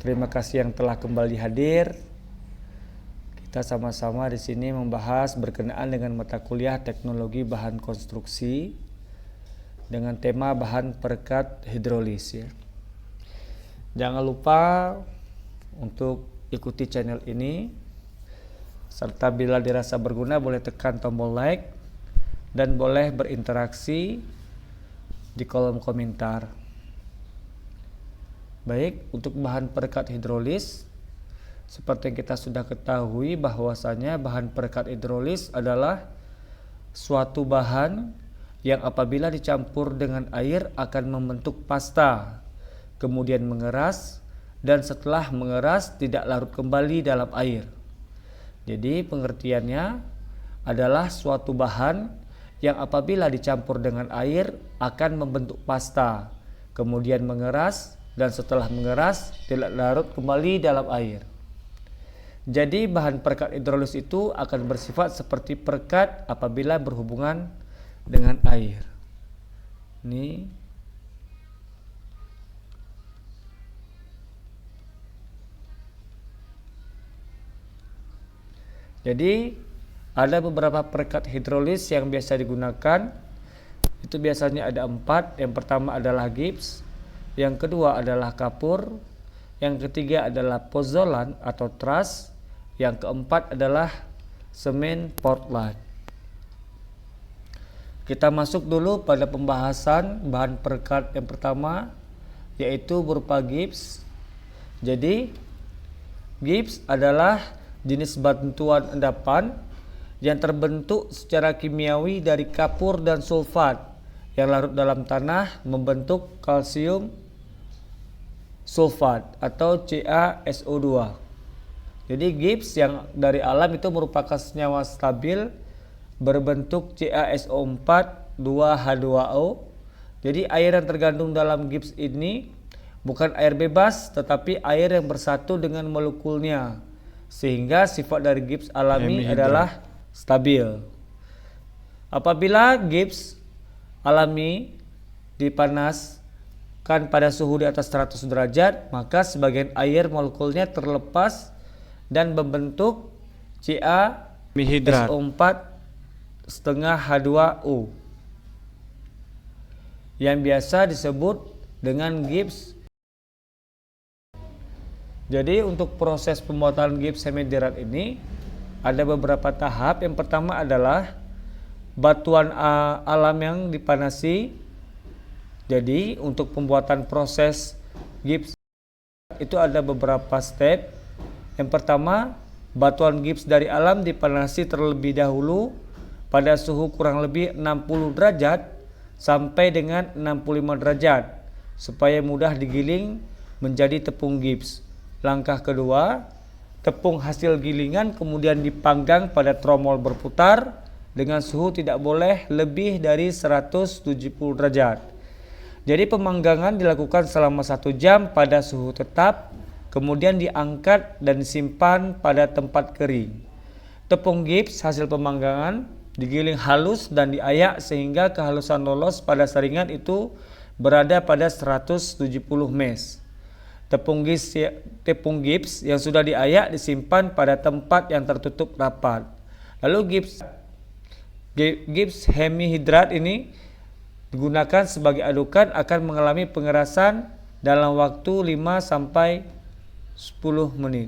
Terima kasih yang telah kembali hadir. Kita sama-sama di sini membahas berkenaan dengan mata kuliah Teknologi Bahan Konstruksi dengan tema bahan perekat hidrolis ya. Jangan lupa untuk ikuti channel ini, serta bila dirasa berguna boleh tekan tombol like dan boleh berinteraksi di kolom komentar. Baik, untuk bahan perekat hidrolis, seperti yang kita sudah ketahui bahwasanya bahan perekat hidrolis adalah suatu bahan yang apabila dicampur dengan air akan membentuk pasta, kemudian mengeras, dan setelah mengeras tidak larut kembali dalam air. Jadi pengertiannya adalah suatu bahan yang apabila dicampur dengan air akan membentuk pasta, kemudian mengeras, dan setelah mengeras tidak larut kembali dalam air. Jadi bahan perekat hidrolis itu akan bersifat seperti perekat apabila berhubungan dengan air. Ini jadi ada beberapa perekat hidrolis yang biasa digunakan. Itu biasanya ada 4. Yang pertama adalah gips, yang kedua adalah kapur, yang ketiga adalah pozzolan atau truss, yang keempat adalah semen Portland. Kita masuk dulu pada pembahasan bahan perekat yang pertama, yaitu berupa gips. Jadi gips adalah jenis bantuan endapan yang terbentuk secara kimiawi dari kapur dan sulfat yang larut dalam tanah membentuk kalsium sulfat atau CaSO2. Jadi gips yang dari alam itu merupakan senyawa stabil berbentuk CaSO4 2H2O. Jadi air yang terkandung dalam gips ini bukan air bebas tetapi air yang bersatu dengan molekulnya, sehingga sifat dari gips alami adalah stabil. Apabila gips alami dipanaskan pada suhu di atas 100 derajat, maka sebagian air molekulnya terlepas dan membentuk CaSO4 setengah H2O yang biasa disebut dengan gips. Jadi untuk proses pembuatan gips hemidrat ini ada beberapa tahap. Yang pertama adalah batuan alam yang dipanasi. Jadi untuk pembuatan proses gips itu ada beberapa step. Yang pertama, batuan gips dari alam dipanasi terlebih dahulu pada suhu kurang lebih 60 derajat sampai dengan 65 derajat supaya mudah digiling menjadi tepung gips. Langkah kedua, tepung hasil gilingan kemudian dipanggang pada tromol berputar dengan suhu tidak boleh lebih dari 170 derajat. Jadi pemanggangan dilakukan selama 1 jam pada suhu tetap, kemudian diangkat dan disimpan pada tempat kering. Tepung gips hasil pemanggangan digiling halus dan diayak sehingga kehalusan lolos pada saringan itu berada pada 170 mes. Tepung gips yang sudah diayak disimpan pada tempat yang tertutup rapat. Lalu gips hemihidrat ini digunakan sebagai adukan akan mengalami pengerasan dalam waktu 5 sampai 10 menit.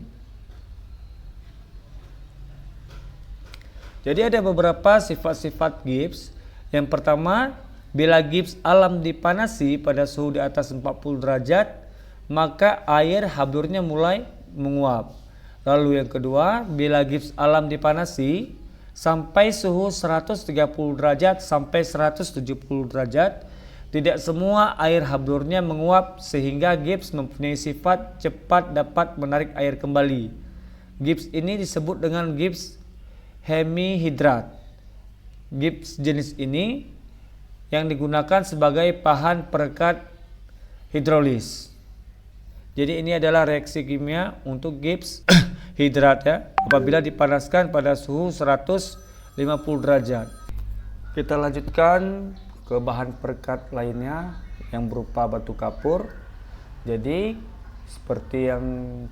Jadi ada beberapa sifat-sifat gips. Yang pertama, bila gips alam dipanasi pada suhu di atas 40 derajat, maka air hablurnya mulai menguap. Lalu yang kedua, bila gips alam dipanasi sampai suhu 130 derajat sampai 170 derajat, tidak semua air hablurnya menguap sehingga gips mempunyai sifat cepat dapat menarik air kembali. Gips ini disebut dengan gips hemihidrat. Gips jenis ini yang digunakan sebagai bahan perekat hidrolis. Jadi ini adalah reaksi kimia untuk gips hidrat ya, apabila dipanaskan pada suhu 150 derajat. Kita lanjutkan ke bahan perekat lainnya yang berupa batu kapur. Jadi Seperti yang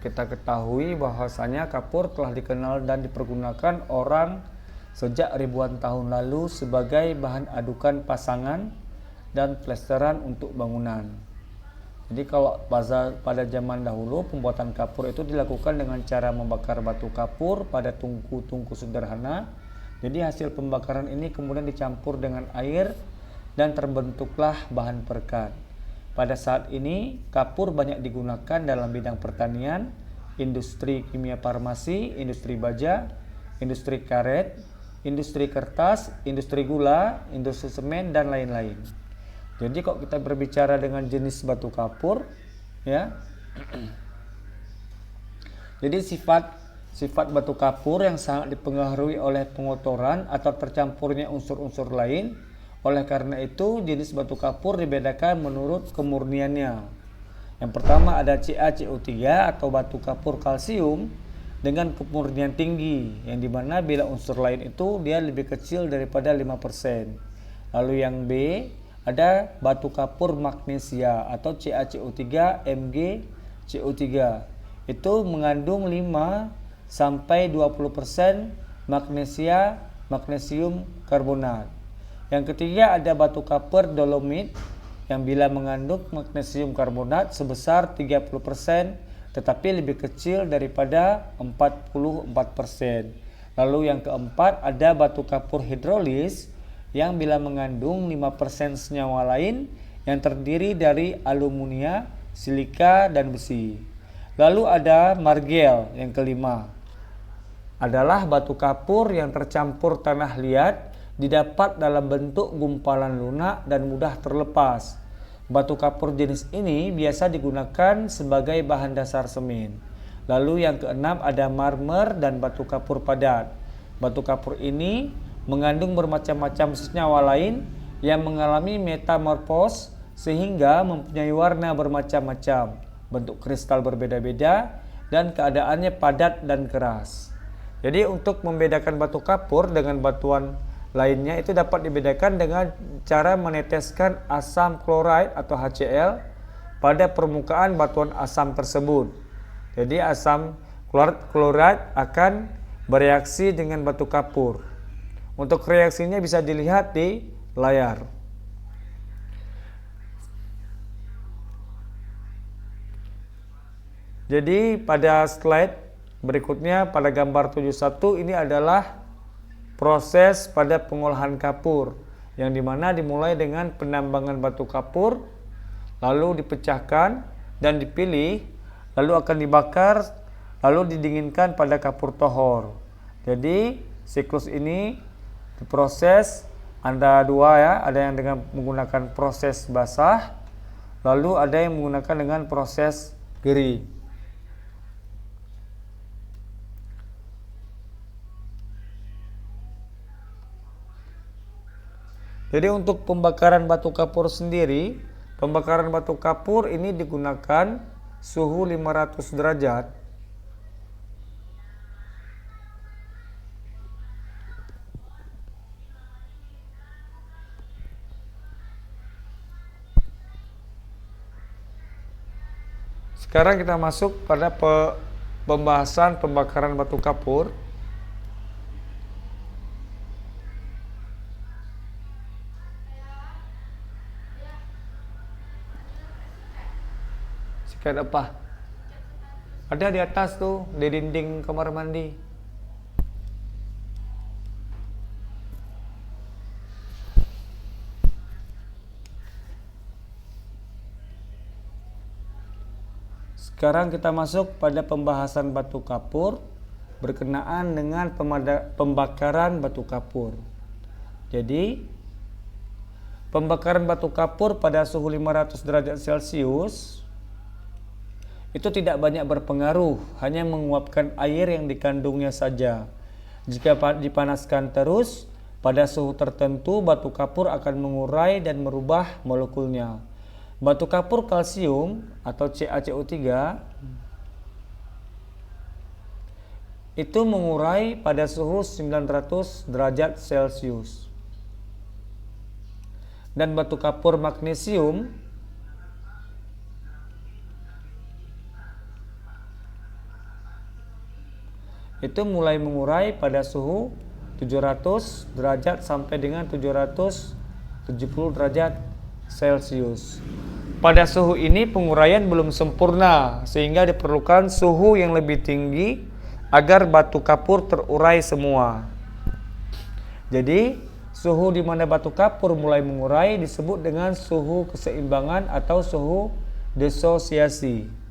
kita ketahui bahwasanya kapur telah dikenal dan dipergunakan orang sejak ribuan tahun lalu sebagai bahan adukan pasangan dan plesteran untuk bangunan. Jadi kalau pada zaman dahulu pembuatan kapur itu dilakukan dengan cara membakar batu kapur pada tungku-tungku sederhana. Jadi hasil pembakaran ini kemudian dicampur dengan air dan terbentuklah bahan perekat. Pada saat ini kapur banyak digunakan dalam bidang pertanian, industri kimia farmasi, industri baja, industri karet, industri kertas, industri gula, industri semen dan lain-lain. Jadi kalau kita berbicara dengan jenis batu kapur, ya. Jadi sifat batu kapur yang sangat dipengaruhi oleh pengotoran atau tercampurnya unsur-unsur lain. Oleh karena itu, jenis batu kapur dibedakan menurut kemurniannya. Yang pertama ada CaCO3 atau batu kapur kalsium dengan kemurnian tinggi, yang dimana bila unsur lain itu dia lebih kecil daripada 5%. Lalu yang B ada batu kapur magnesia atau CaCO3 MgCO3. Itu mengandung 5 sampai 20% magnesium karbonat. Yang ketiga ada batu kapur dolomit yang bila mengandung magnesium karbonat sebesar 30% tetapi lebih kecil daripada 44%. Lalu yang keempat ada batu kapur hidrolis yang bila mengandung 5% senyawa lain yang terdiri dari alumina, silika, dan besi. Lalu ada margel yang kelima. Adalah batu kapur yang tercampur tanah liat, didapat dalam bentuk gumpalan lunak dan mudah terlepas. Batu kapur jenis ini biasa digunakan sebagai bahan dasar semen. Lalu yang keenam ada marmer dan batu kapur padat. Batu kapur ini mengandung bermacam-macam senyawa lain yang mengalami metamorfos sehingga mempunyai warna bermacam-macam, bentuk kristal berbeda-beda, dan keadaannya padat dan keras. Jadi untuk membedakan batu kapur dengan batuan lainnya itu dapat dibedakan dengan cara meneteskan asam klorida atau HCl pada permukaan batuan asam tersebut. Jadi asam klorida akan bereaksi dengan batu kapur. Untuk reaksinya bisa dilihat di layar. Jadi pada slide berikutnya pada gambar 71 ini adalah proses pada pengolahan kapur yang dimana dimulai dengan penambangan batu kapur, lalu dipecahkan dan dipilih, lalu akan dibakar, lalu didinginkan pada kapur tohor. Jadi siklus ini diproses ada dua ya, ada yang dengan menggunakan proses basah, lalu ada yang menggunakan dengan proses kering. Jadi untuk pembakaran batu kapur sendiri, pembakaran batu kapur ini digunakan suhu 500 derajat. Sekarang kita masuk pada pembahasan pembakaran batu kapur. Sekarang apa? Ada di atas tuh, di dinding kamar mandi. Sekarang kita masuk pada pembahasan batu kapur berkenaan dengan pembakaran batu kapur. Jadi, pembakaran batu kapur pada suhu 500 derajat Celcius itu tidak banyak berpengaruh, hanya menguapkan air yang dikandungnya saja. Jika dipanaskan terus, pada suhu tertentu batu kapur akan mengurai dan merubah molekulnya. Batu kapur kalsium atau CaCO3 itu mengurai pada suhu 900 derajat Celcius. Dan batu kapur magnesium itu mulai mengurai pada suhu 700 derajat sampai dengan 770 derajat Celcius. Pada suhu ini penguraian belum sempurna sehingga diperlukan suhu yang lebih tinggi agar batu kapur terurai semua. Jadi suhu di mana batu kapur mulai mengurai disebut dengan suhu keseimbangan atau suhu disosiasi.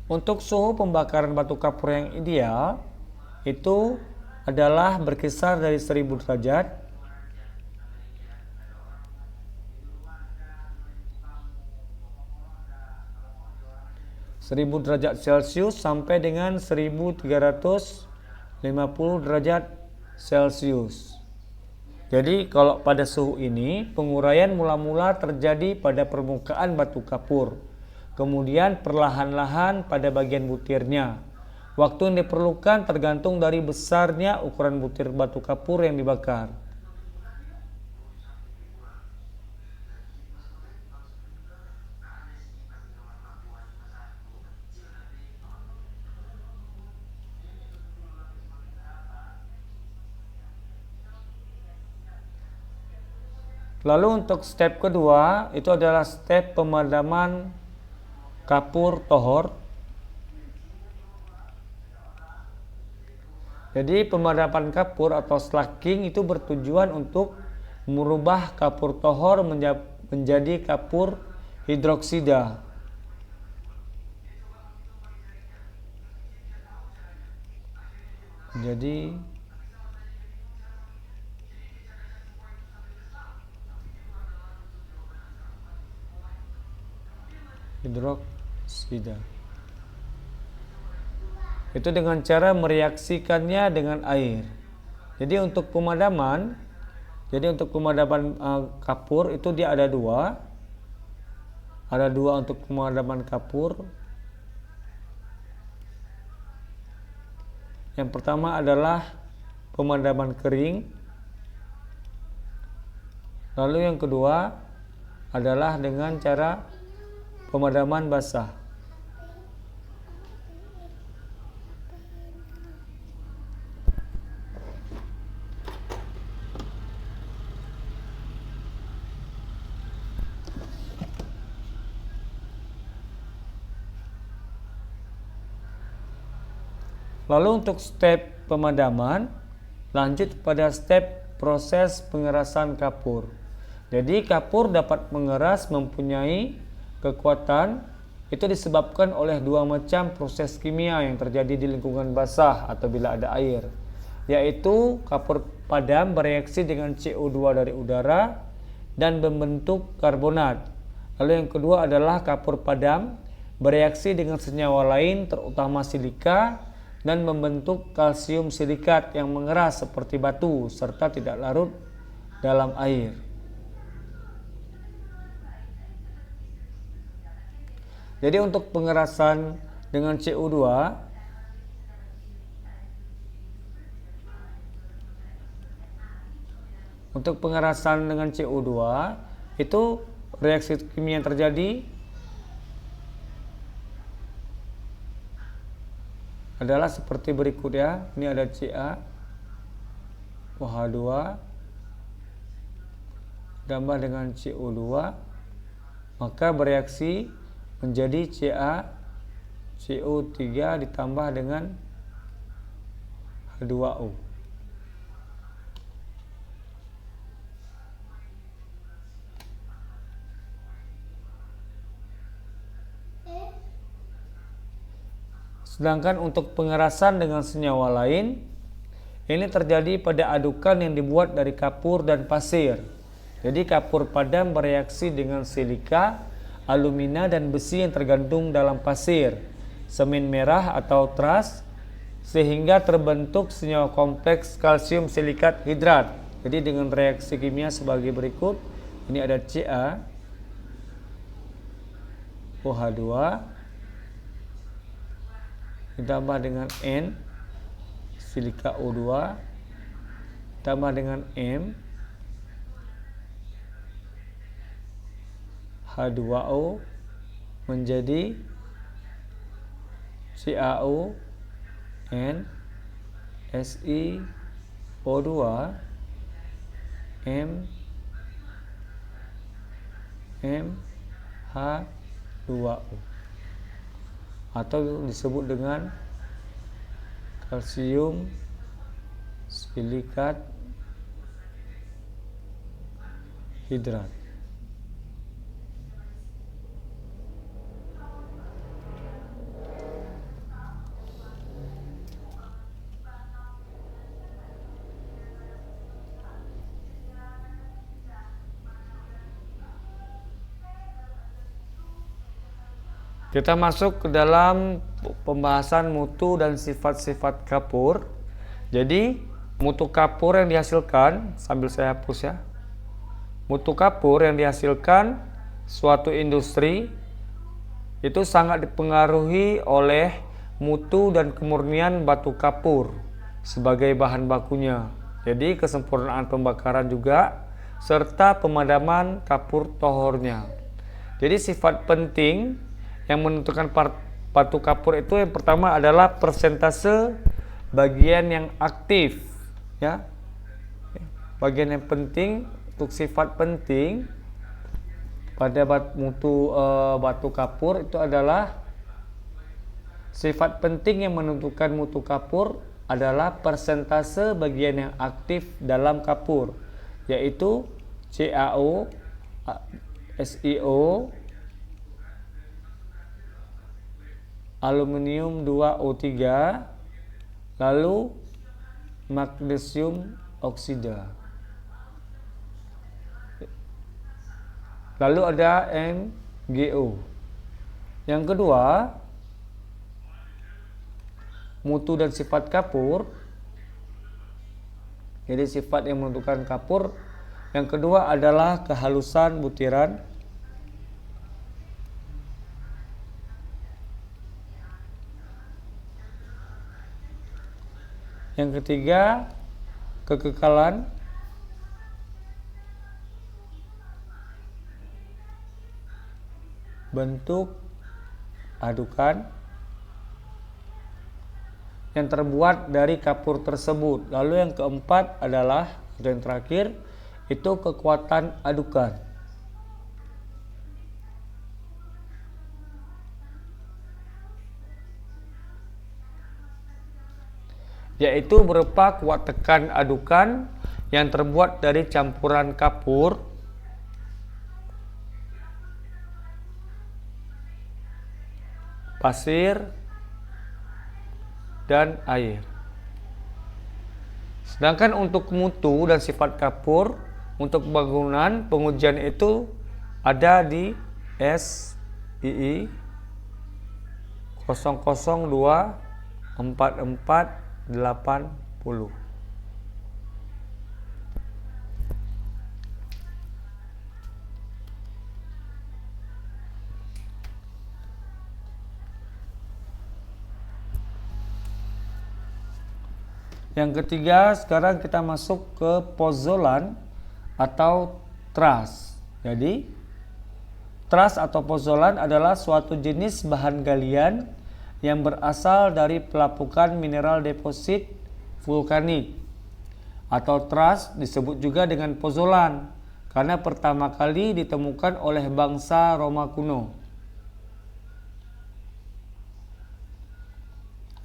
Untuk suhu pembakaran batu kapur yang ideal itu adalah berkisar dari 1000 derajat Celcius sampai dengan 1350 derajat Celcius. Jadi kalau pada suhu ini penguraian mula-mula terjadi pada permukaan batu kapur. Kemudian perlahan-lahan pada bagian butirnya. Waktu yang diperlukan tergantung dari besarnya ukuran butir batu kapur yang dibakar. Lalu untuk step kedua itu adalah step pemadaman kapur tohor. Jadi pemadaman kapur atau slaking itu bertujuan untuk merubah kapur tohor menjadi kapur hidroksida. Jadi hidroksida itu dengan cara mereaksikannya dengan air. Jadi untuk pemadaman kapur itu dia ada dua untuk pemadaman kapur. Yang pertama adalah pemadaman kering, lalu yang kedua adalah dengan cara pemadaman basah. Lalu untuk step pemadaman, lanjut pada step proses pengerasan kapur. Jadi kapur dapat mengeras mempunyai kekuatan itu disebabkan oleh dua macam proses kimia yang terjadi di lingkungan basah atau bila ada air, yaitu kapur padam bereaksi dengan CO2 dari udara dan membentuk karbonat. Lalu yang kedua adalah kapur padam bereaksi dengan senyawa lain terutama silika dan membentuk kalsium silikat yang mengeras seperti batu serta tidak larut dalam air. Jadi untuk pengerasan dengan CO2 itu reaksi kimia yang terjadi adalah seperti berikut ya. Ini ada Ca, OH2 ditambah dengan CO2, maka bereaksi menjadi CaCO3 ditambah dengan H2O. Sedangkan untuk pengerasan dengan senyawa lain, ini terjadi pada adukan yang dibuat dari kapur dan pasir. Jadi kapur padam bereaksi dengan silika, alumina dan besi yang tergandung dalam pasir, semen merah atau tras, sehingga terbentuk senyawa kompleks kalsium silikat hidrat. Jadi dengan reaksi kimia sebagai berikut. Ini ada Ca OH2 ditambah dengan N silika O2 ditambah dengan M H2O menjadi CaO N SiO2 H2O atau disebut dengan kalsium silikat hidrat. Kita masuk ke dalam pembahasan mutu dan sifat-sifat kapur. Jadi, mutu kapur yang dihasilkan, sambil saya hapus ya. Mutu kapur yang dihasilkan suatu industri itu sangat dipengaruhi oleh mutu dan kemurnian batu kapur sebagai bahan bakunya. Jadi, kesempurnaan pembakaran juga serta pemadaman kapur tohornya. Jadi, sifat penting yang menentukan batu kapur itu yang pertama adalah persentase bagian yang aktif, ya. Bagian yang penting untuk sifat penting pada batu kapur itu adalah sifat penting yang menentukan mutu kapur adalah persentase bagian yang aktif dalam kapur, yaitu CaO, SiO, aluminium 2O3, lalu magnesium oksida. Lalu ada MgO. Yang kedua, mutu dan sifat kapur. Jadi sifat yang menentukan kapur. Yang kedua adalah kehalusan butiran. Yang ketiga, kekekalan. Bentuk adukan yang terbuat dari kapur tersebut. Lalu yang keempat adalah, atau yang terakhir, itu kekuatan adukan. Yaitu berupa kuat tekan adukan yang terbuat dari campuran kapur, pasir, dan air. Sedangkan untuk mutu dan sifat kapur untuk bangunan pengujian itu ada di SII 00244880. Yang ketiga, sekarang kita masuk ke pozolan atau truss. Jadi, truss atau pozolan adalah suatu jenis bahan galian yang berasal dari pelapukan mineral deposit vulkanik. Atau truss disebut juga dengan pozolan karena pertama kali ditemukan oleh bangsa Roma kuno.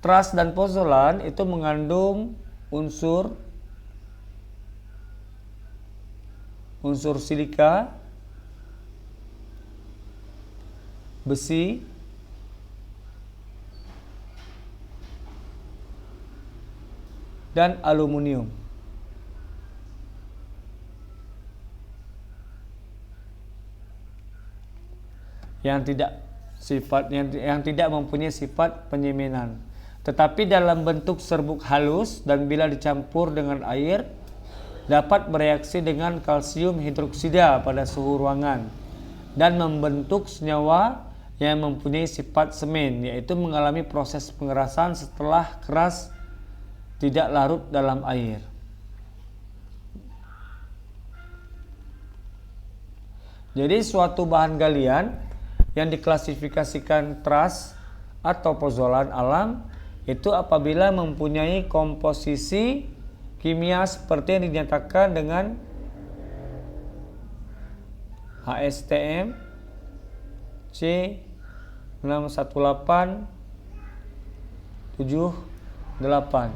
Truss dan pozolan itu mengandung unsur silika, besi, dan aluminium. Yang tidak mempunyai sifat penyeminan. tetapi dalam bentuk serbuk halus dan bila dicampur dengan air dapat bereaksi dengan kalsium hidroksida pada suhu ruangan dan membentuk senyawa yang mempunyai sifat semen, yaitu mengalami proses pengerasan setelah keras tidak larut dalam air. Jadi suatu bahan galian yang diklasifikasikan trust atau pozolan alam itu apabila mempunyai komposisi kimia seperti yang dinyatakan dengan HSTM C61878.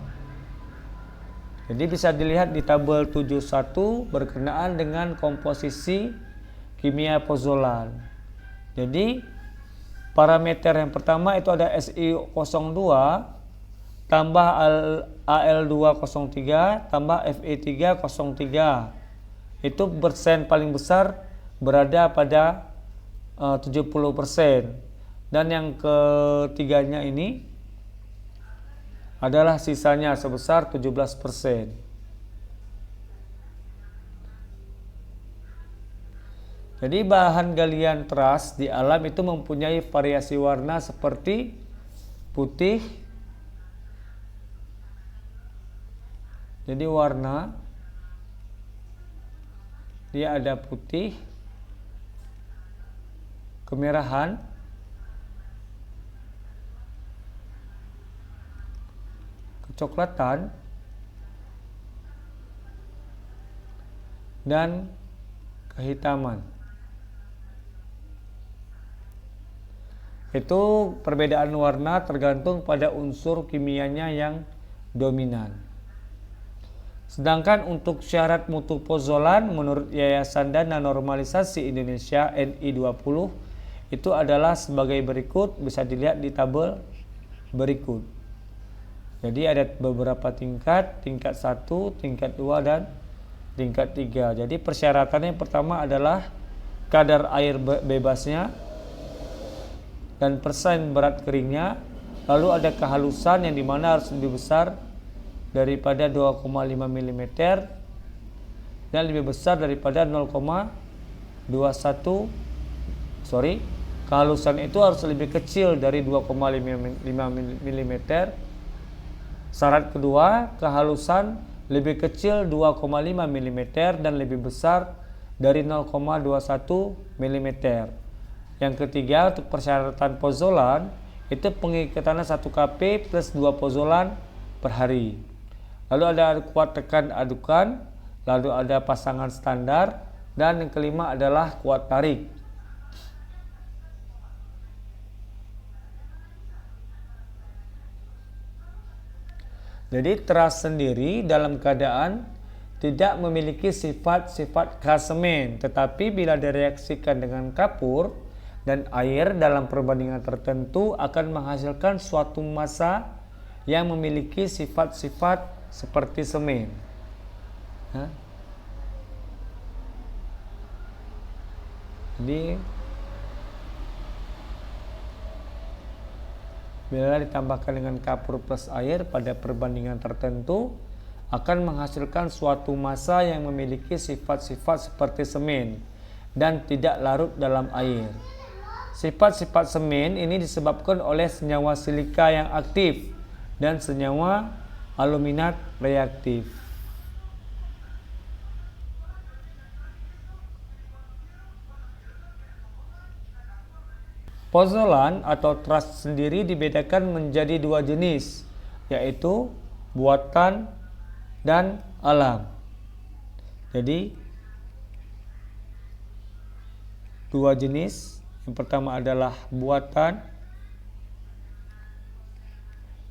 Jadi bisa dilihat di tabel 71 berkenaan dengan komposisi kimia pozolan. Jadi parameter yang pertama itu ada Si02 tambah Al203 tambah Fe303. Itu persen paling besar berada pada 70%. Dan yang ketiganya ini adalah sisanya sebesar 17%. Jadi bahan galian trust di alam itu mempunyai variasi warna seperti putih. Jadi warna dia ada putih, kemerahan, kecoklatan, dan kehitaman. Itu perbedaan warna tergantung pada unsur kimianya yang dominan. Sedangkan untuk syarat mutu pozolan menurut Yayasan Dana Normalisasi Indonesia NI20 itu adalah sebagai berikut, bisa dilihat di tabel berikut. Jadi ada beberapa tingkat 1, tingkat 2 dan tingkat 3. Jadi persyaratannya yang pertama adalah kadar air bebasnya dan persen berat keringnya, lalu ada kehalusan yang dimana harus lebih besar daripada 2,5 mm dan lebih besar daripada 0,21. Kehalusan itu harus lebih kecil dari 2,5 mm. Syarat kedua, kehalusan lebih kecil 2,5 mm dan lebih besar dari 0,21 mm. Yang ketiga, untuk persyaratan pozolan itu pengikatannya 1 kp plus 2 pozolan per hari. Lalu ada kuat tekan adukan, lalu ada pasangan standar, dan yang kelima adalah kuat tarik. Jadi trust sendiri dalam keadaan tidak memiliki sifat-sifat khas semen, tetapi bila direaksikan dengan kapur dan air dalam perbandingan tertentu akan menghasilkan suatu massa yang memiliki sifat-sifat seperti semen. Jadi bila ditambahkan dengan kapur plus air pada perbandingan tertentu akan menghasilkan suatu massa yang memiliki sifat-sifat seperti semen dan tidak larut dalam air. Sifat-sifat semen ini disebabkan oleh senyawa silika yang aktif dan senyawa aluminat reaktif. Pozolan atau trust sendiri dibedakan menjadi 2 jenis, yaitu buatan dan alam. Jadi 2 jenis. Yang pertama adalah buatan,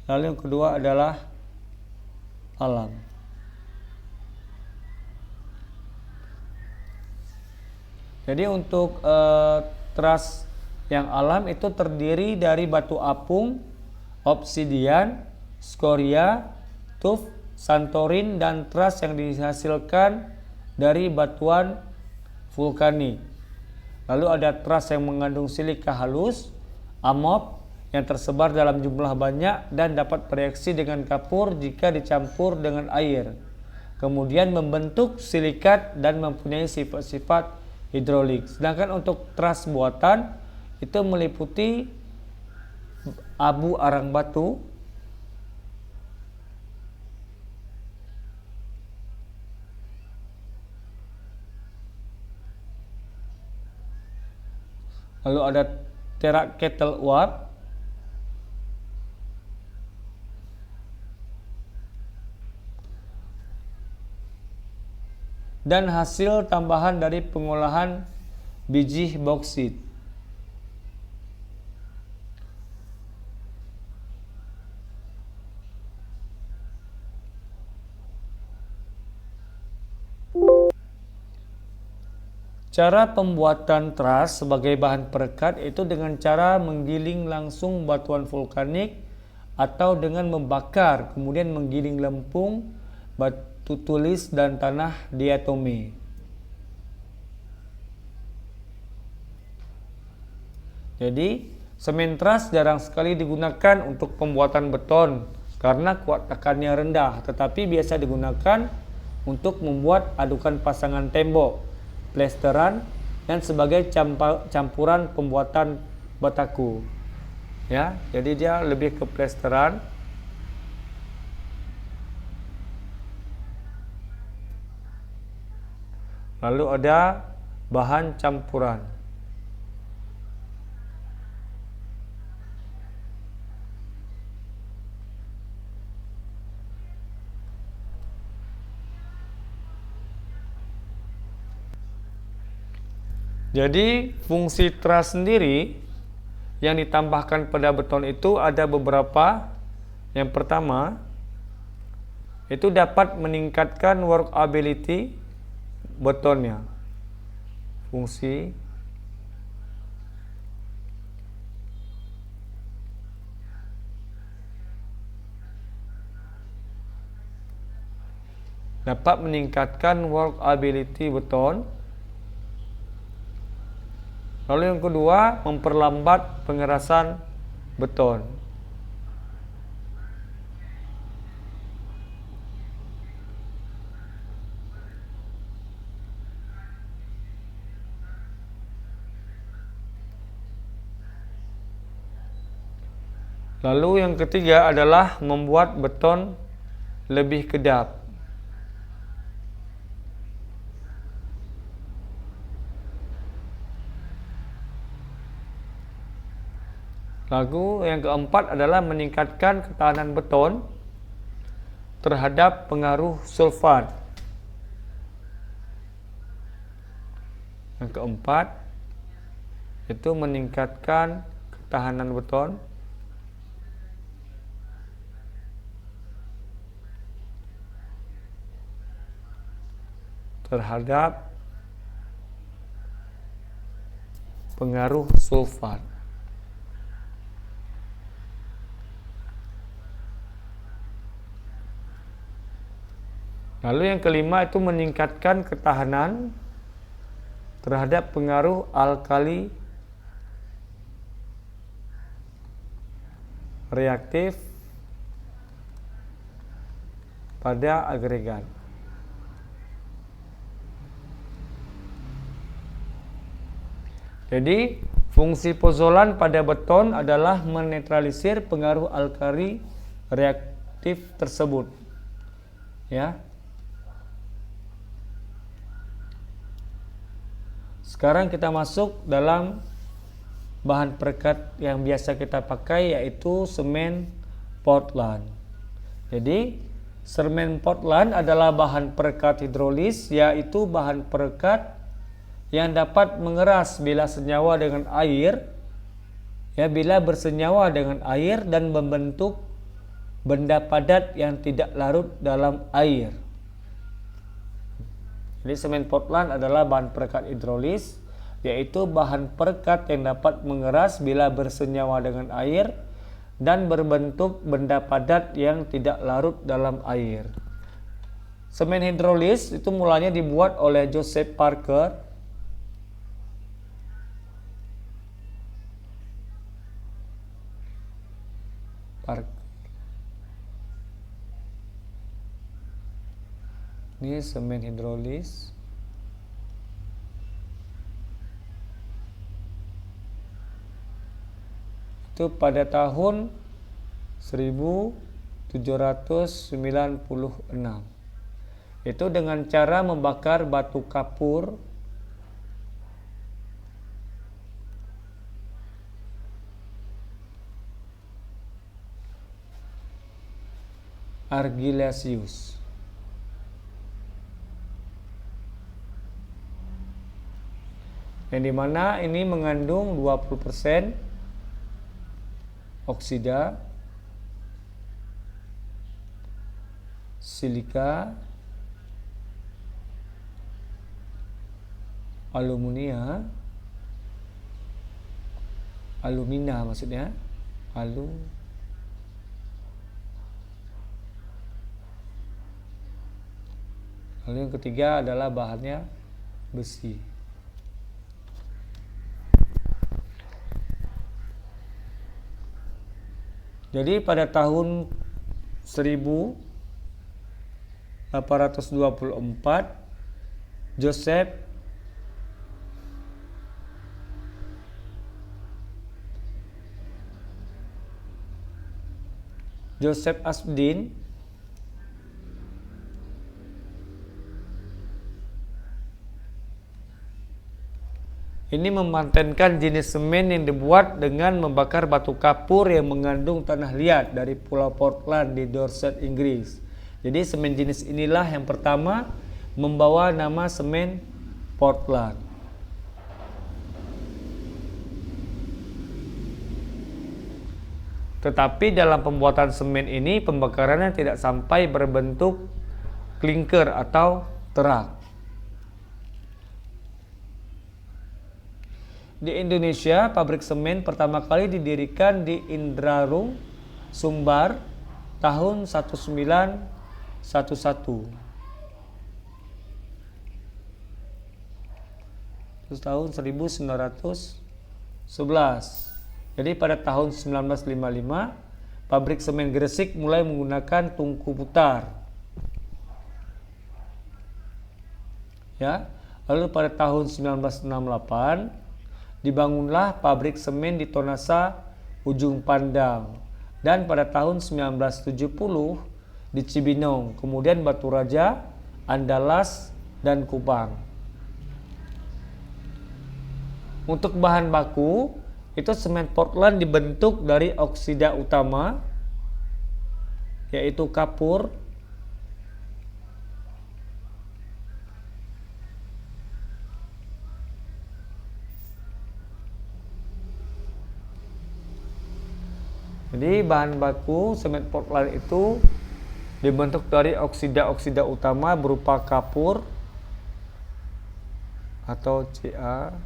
lalu yang kedua adalah alam. Jadi untuk trust yang alam itu terdiri dari batu apung, obsidian, skoria, tuf, santorin, dan trust yang dihasilkan dari batuan vulkanik. Lalu ada trust yang mengandung silika halus, amop, yang tersebar dalam jumlah banyak dan dapat bereaksi dengan kapur jika dicampur dengan air. Kemudian membentuk silikat dan mempunyai sifat-sifat hidrolik. Sedangkan untuk teras buatan itu meliputi abu arang batu, lalu ada terak kettle uap, dan hasil tambahan dari pengolahan biji boksit. Cara pembuatan teras sebagai bahan perekat itu dengan cara menggiling langsung batuan vulkanik atau dengan membakar, kemudian menggiling lempung, batu tulis, dan tanah diatome. Jadi, semen teras jarang sekali digunakan untuk pembuatan beton karena kuat tekannya rendah, tetapi biasa digunakan untuk membuat adukan pasangan tembok, plesteran, dan sebagai campuran pembuatan bataku. Ya, jadi dia lebih ke plesteran. Lalu ada bahan campuran. Jadi fungsi teras sendiri yang ditambahkan pada beton itu ada beberapa. Yang pertama, itu dapat meningkatkan workability betonnya. Fungsi dapat meningkatkan workability beton. Lalu yang kedua, memperlambat pengerasan beton. Lalu yang ketiga adalah membuat beton lebih kedap. Lalu yang keempat adalah meningkatkan ketahanan beton terhadap pengaruh sulfat. Yang keempat itu meningkatkan ketahanan beton terhadap pengaruh sulfat. Lalu yang kelima itu meningkatkan ketahanan terhadap pengaruh alkali reaktif pada agregat. Jadi fungsi pozolan pada beton adalah menetralisir pengaruh alkali reaktif tersebut. Ya. Sekarang kita masuk dalam bahan perekat yang biasa kita pakai, yaitu semen Portland. Jadi semen Portland adalah bahan perekat hidrolis, yaitu bahan perekat yang dapat mengeras bila senyawa dengan air, ya, bila bersenyawa dengan air dan membentuk benda padat yang tidak larut dalam air. Jadi semen Portland adalah bahan perekat hidrolis, yaitu bahan perekat yang dapat mengeras bila bersenyawa dengan air dan berbentuk benda padat yang tidak larut dalam air. Semen hidrolis itu mulanya dibuat oleh Joseph Parker Park. Ini semen hidrolis. Itu pada tahun 1796. Itu dengan cara membakar batu kapur argillaceous. Yang dimana ini mengandung 20% oksida, silika, alumina maksudnya, lalu yang ketiga adalah bahannya besi. Jadi pada tahun 1824 Joseph Aspdin ini mematenkan jenis semen yang dibuat dengan membakar batu kapur yang mengandung tanah liat dari Pulau Portland di Dorset, Inggris. Jadi semen jenis inilah yang pertama membawa nama semen Portland. Tetapi dalam pembuatan semen ini pembakarannya tidak sampai berbentuk klinker atau terak. Di Indonesia, pabrik semen pertama kali didirikan di Indrarung, Sumbar, tahun 1911. Terus tahun 1911. Jadi pada tahun 1955, pabrik semen Gresik mulai menggunakan tungku putar. Ya, lalu pada tahun 1968 dibangunlah pabrik semen di Tonasa, Ujung Pandang, dan pada tahun 1970 di Cibinong, kemudian Batu Raja, Andalas, dan Kupang. Untuk bahan baku, itu semen Portland dibentuk dari oksida utama, yaitu kapur, jadi bahan baku semen Portland itu dibentuk dari oksida-oksida utama berupa kapur atau CaO.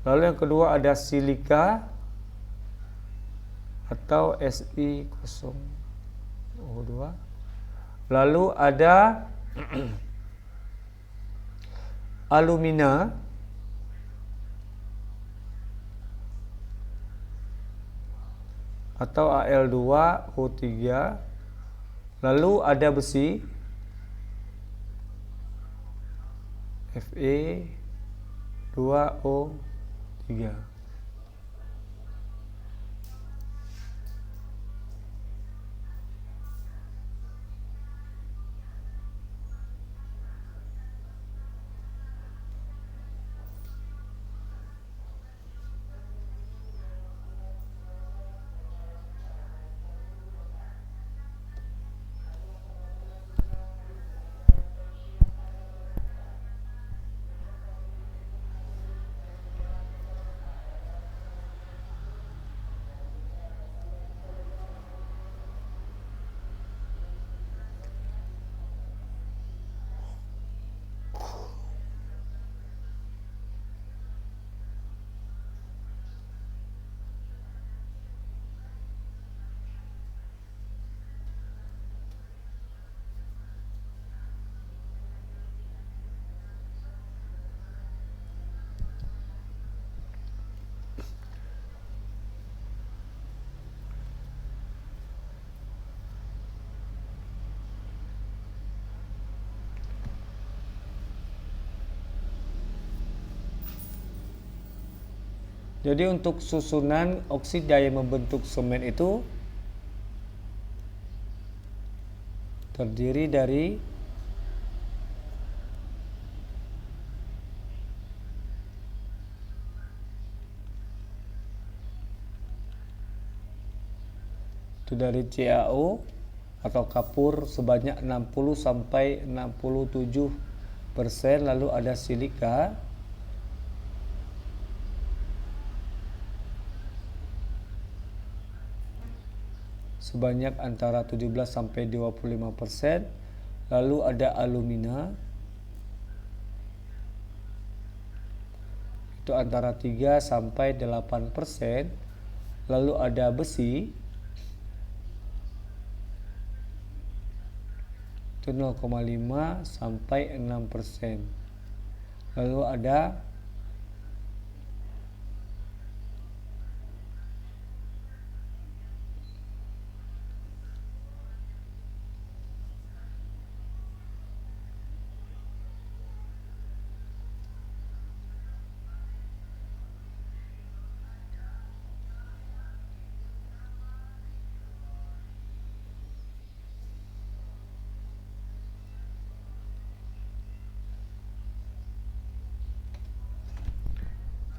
Lalu yang kedua ada silika atau Si0O2. Lalu ada alumina atau Al2O3. Lalu ada besi Fe2O3. Jadi untuk susunan oksida yang membentuk semen itu terdiri dari CaO atau kapur sebanyak 60 sampai 67%, lalu ada silika sebanyak antara 17 sampai 25%, lalu ada alumina itu antara 3 sampai 8%, lalu ada besi itu 0,5 sampai 6%, lalu ada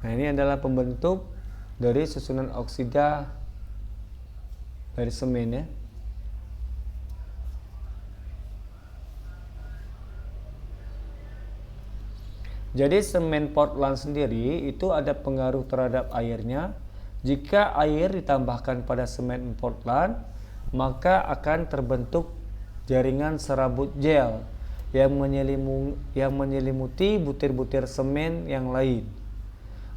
Nah, ini adalah pembentuk dari susunan oksida dari semen ya. Jadi semen Portland sendiri itu ada pengaruh terhadap airnya. Jika air ditambahkan pada semen Portland, maka akan terbentuk jaringan serabut gel yang menyelimuti butir-butir semen yang lain.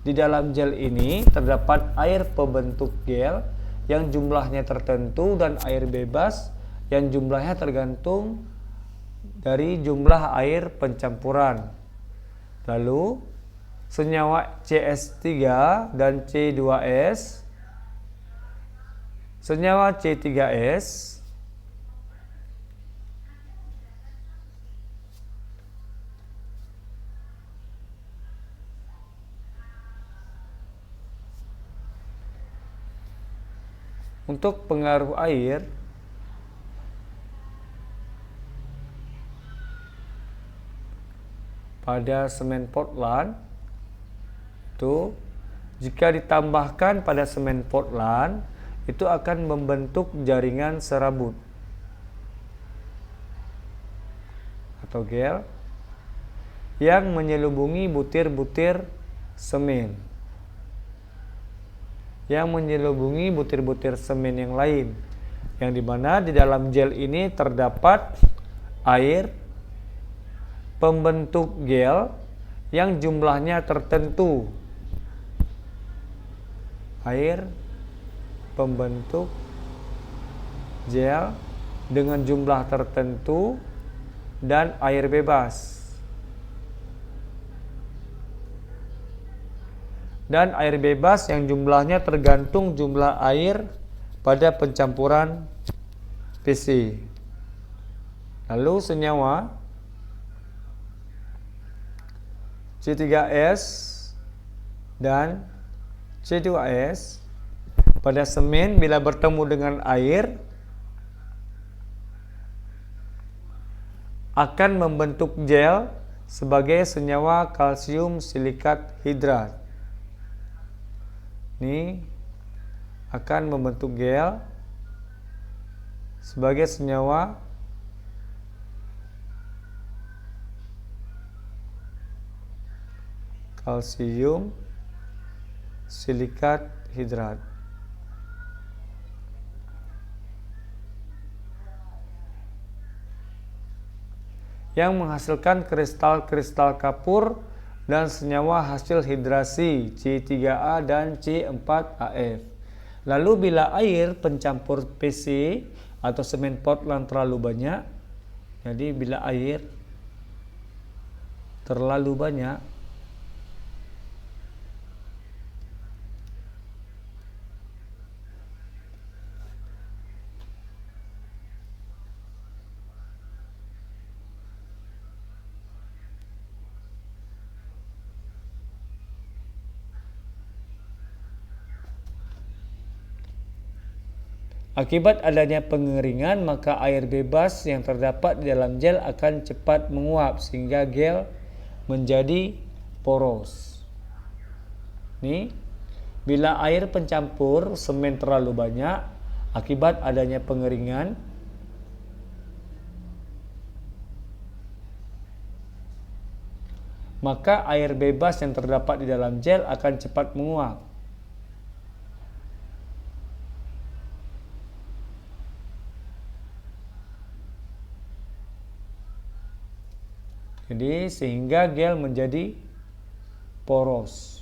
Di dalam gel ini terdapat air pembentuk gel yang jumlahnya tertentu dan air bebas yang jumlahnya tergantung dari jumlah air pencampuran. Lalu senyawa CS3 dan C2S, senyawa C3S untuk pengaruh air pada semen Portland itu jika ditambahkan pada semen Portland itu akan membentuk jaringan serabut atau gel yang menyelubungi butir-butir semen yang lain, yang dimana di dalam gel ini terdapat air pembentuk gel yang jumlahnya tertentu. Air pembentuk gel dengan jumlah tertentu dan air bebas. Dan air bebas yang jumlahnya tergantung jumlah air pada pencampuran PC. Lalu senyawa C3S dan C2S pada semen bila bertemu dengan air akan membentuk gel sebagai senyawa kalsium silikat hidrat. Ini akan membentuk gel sebagai senyawa kalsium silikat hidrat. Yang menghasilkan kristal-kristal kapur dan senyawa hasil hidrasi C3A dan C4AF. Lalu bila air pencampur PC atau semen Portland terlalu banyak, jadi bila air terlalu banyak, Akibat adanya pengeringan, maka air bebas yang terdapat di dalam gel akan cepat menguap sehingga gel menjadi poros. Nih, bila air pencampur semen terlalu banyak akibat adanya pengeringan, maka air bebas yang terdapat di dalam gel akan cepat menguap. Jadi sehingga gel menjadi poros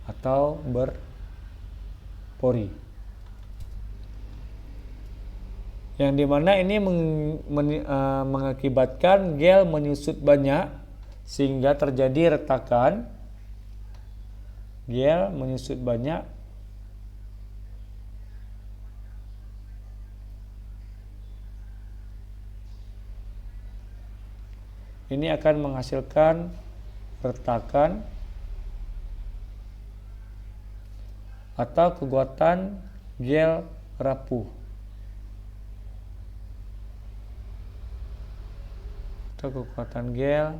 atau berpori. Yang dimana ini mengakibatkan gel menyusut banyak sehingga terjadi retakan. Gel menyusut banyak ini akan menghasilkan retakan atau kekuatan gel rapuh. Atau kekuatan gel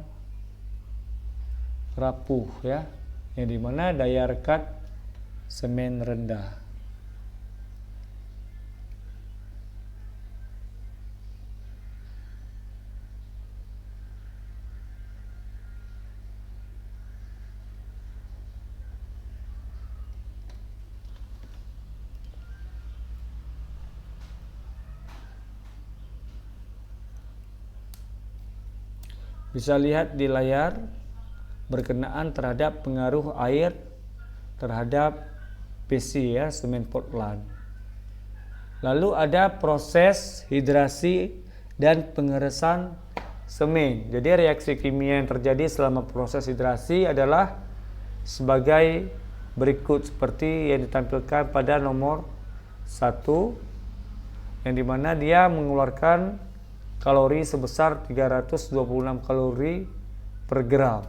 rapuh ya, yang dimana daya rekat semen rendah. Bisa lihat di layar berkenaan terhadap pengaruh air terhadap PC ya, semen Portland. Lalu ada proses hidrasi dan pengeresan semen. Jadi reaksi kimia yang terjadi selama proses hidrasi adalah sebagai berikut seperti yang ditampilkan pada nomor 1, yang dimana dia mengeluarkan kalori sebesar 326 kalori per gram.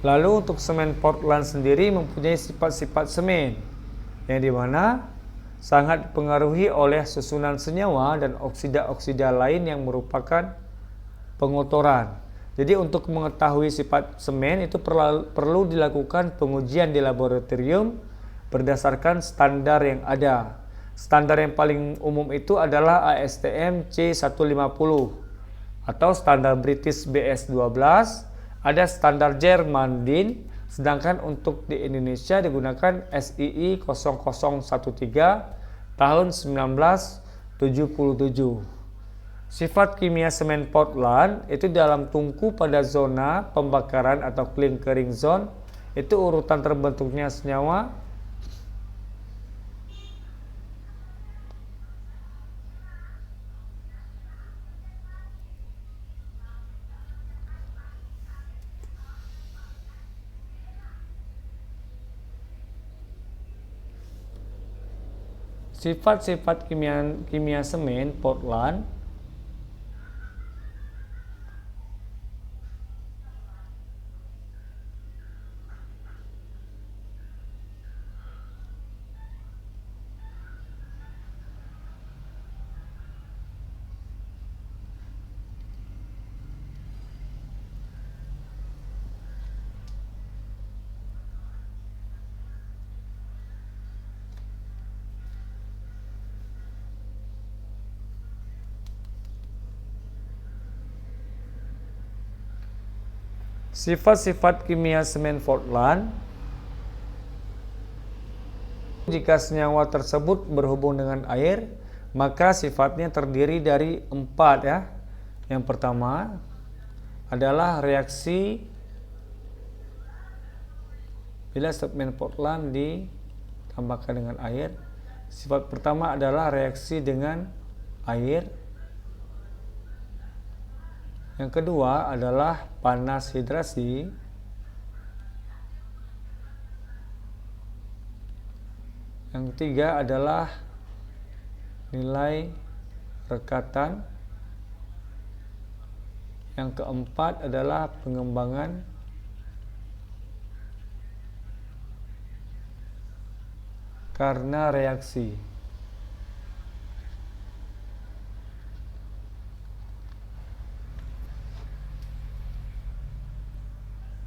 Lalu untuk semen Portland sendiri mempunyai sifat-sifat semen yang dimana sangat dipengaruhi oleh susunan senyawa dan oksida-oksida lain yang merupakan pengotoran. Jadi untuk mengetahui sifat semen itu perlu dilakukan pengujian di laboratorium berdasarkan standar yang ada. Standar yang paling umum itu adalah ASTM C150 atau standar British BS12, ada standar Jerman DIN, sedangkan untuk di Indonesia digunakan SII 0013 tahun 1977. Sifat kimia semen Portland itu dalam tungku pada zona pembakaran atau clinkering zone, itu urutan terbentuknya senyawa sifat-sifat kimia semen Portland Sifat-sifat kimia semen Portland, jika senyawa tersebut berhubung dengan air, maka sifatnya terdiri dari 4 ya. Yang pertama adalah reaksi bila semen Portland ditambahkan dengan air. Sifat pertama adalah reaksi dengan air. Yang kedua adalah panas hidrasi. Yang ketiga adalah nilai rekatan. Yang keempat adalah pengembangan Karena reaksi.